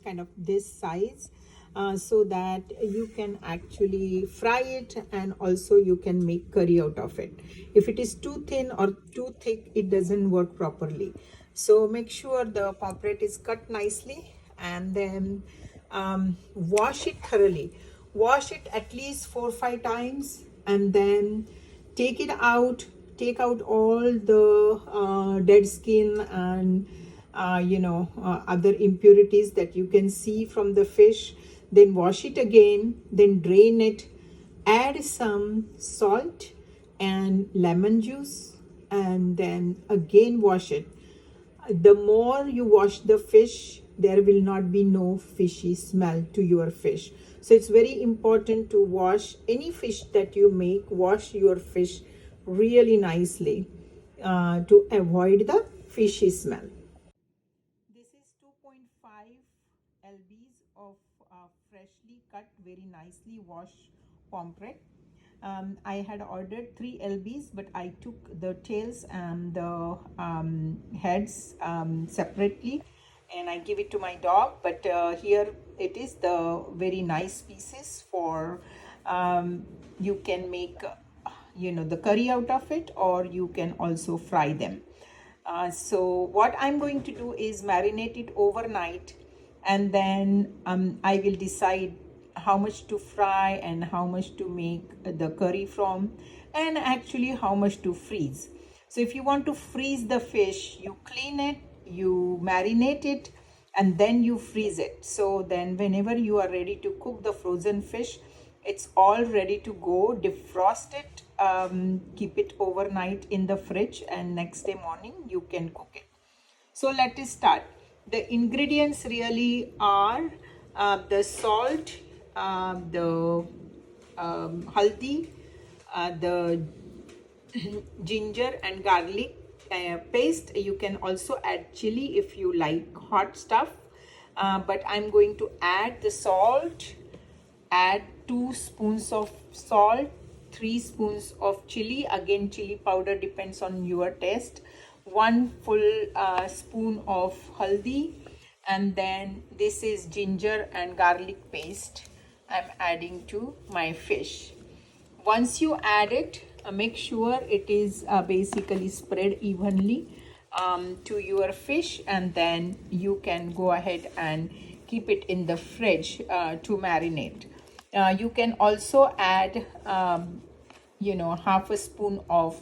kind of this size, so that you can actually fry it, and also you can make curry out of it. If it is too thin or too thick, it doesn't work properly. So make sure the pomfret is cut nicely, and then wash it thoroughly. Wash it at least 4 or 5 times, and then take it out. Take out all the dead skin and other impurities that you can see from the fish. Then wash it again, then drain it, add some salt and lemon juice, and then again wash it. The more you wash the fish, there will not be no fishy smell to your fish. So it's very important to wash any fish that you make. Wash your fish really nicely to avoid the fishy smell. This is 2.5 lbs of freshly cut, very nicely washed pomfret. I had ordered 3 lbs, but I took the tails and the heads separately, and I give it to my dog. But here it is, the very nice pieces. For you can make the curry out of it, or you can also fry them. So what I'm going to do is marinate it overnight, and then I will decide how much to fry and how much to make the curry from, and actually how much to freeze. So if you want to freeze the fish, you clean it, you marinate it, and then you freeze it. So then whenever you are ready to cook the frozen fish, it's all ready to go. Defrost it, keep it overnight in the fridge, and next day morning you can cook it. So let us start. The ingredients really are the salt, the haldi, the ginger and garlic paste. You can also add chili if you like hot stuff, but I'm going to add the salt. Add 2 spoons of salt, 3 spoons of chili. Again, chili powder depends on your taste. 1 full spoon of haldi, and then this is ginger and garlic paste I'm adding to my fish. Once you add it, make sure it is basically spread evenly to your fish, and then you can go ahead and keep it in the fridge to marinate. You can also add half a spoon of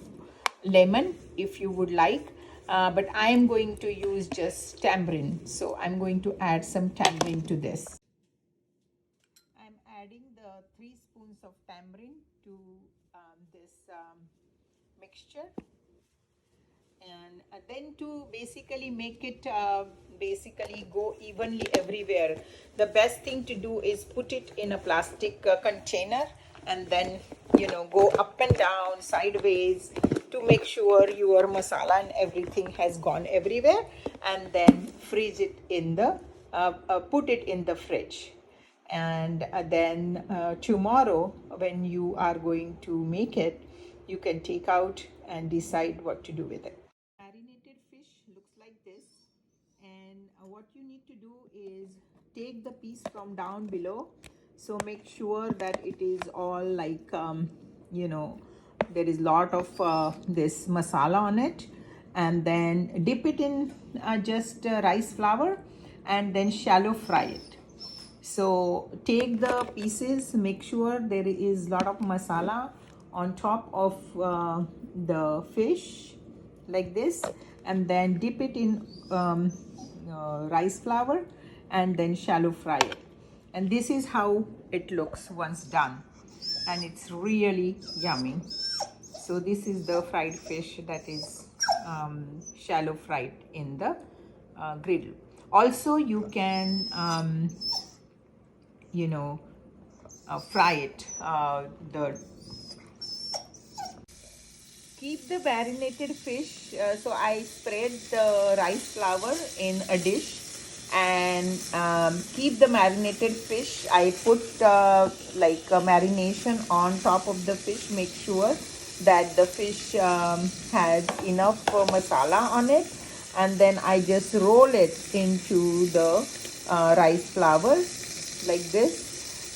lemon if you would like, but I am going to use just tamarind, so I'm going to add some tamarind to this. I'm adding the 3 spoons of tamarind to this mixture, and then to basically make it basically go evenly everywhere, the best thing to do is put it in a plastic container, and then go up and down sideways to make sure your masala and everything has gone everywhere, and then freeze it in the put it in the fridge. And then tomorrow when you are going to make it, you can take out and decide what to do with it. Marinated fish looks like this, and what you need to do is take the piece from down below. So make sure that it is all like there is lot of this masala on it, and then dip it in just rice flour, and then shallow fry it. So take the pieces, make sure there is lot of masala on top of the fish like this, and then dip it in rice flour, and then shallow fry it. And this is how it looks once done, and it's really yummy. So this is the fried fish that is shallow fried in the griddle. Also you can fry it. Keep the marinated fish. So I spread the rice flour in a dish, and keep the marinated fish. I put like a marination on top of the fish. Make sure that the fish has enough masala on it, and then I just roll it into the rice flour like this.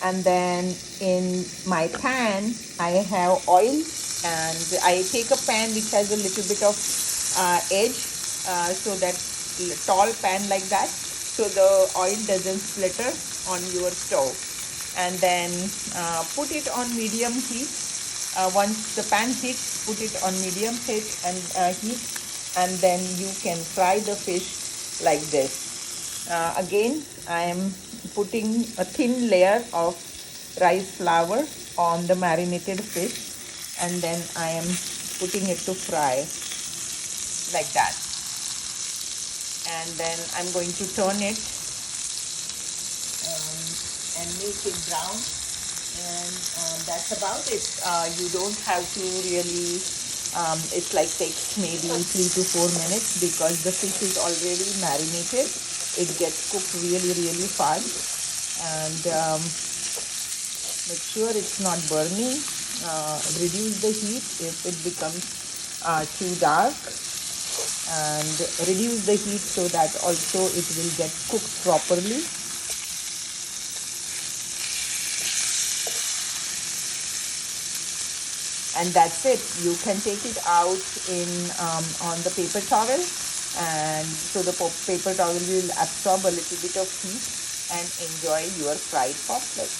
And then in my pan I have oil, and I take a pan which has a little bit of edge, so that tall pan like that, so the oil doesn't splatter on your stove. And then put it on medium heat. Once the pan heats, put it on medium heat, and then you can fry the fish like this. Again, I am putting a thin layer of rice flour on the marinated fish, and then I am putting it to fry like that. And then I'm going to turn it and make it brown, and that's about it. You don't have to really, it's like takes maybe 3 to 4 minutes, because the fish is already marinated. It gets cooked really fast. And make sure it's not burning. Reduce the heat if it becomes too dark, and reduce the heat so that also it will get cooked properly. And that's it. You can take it out in on the paper towel, and so the paper towel will absorb a little bit of heat, and enjoy your fried pomfret.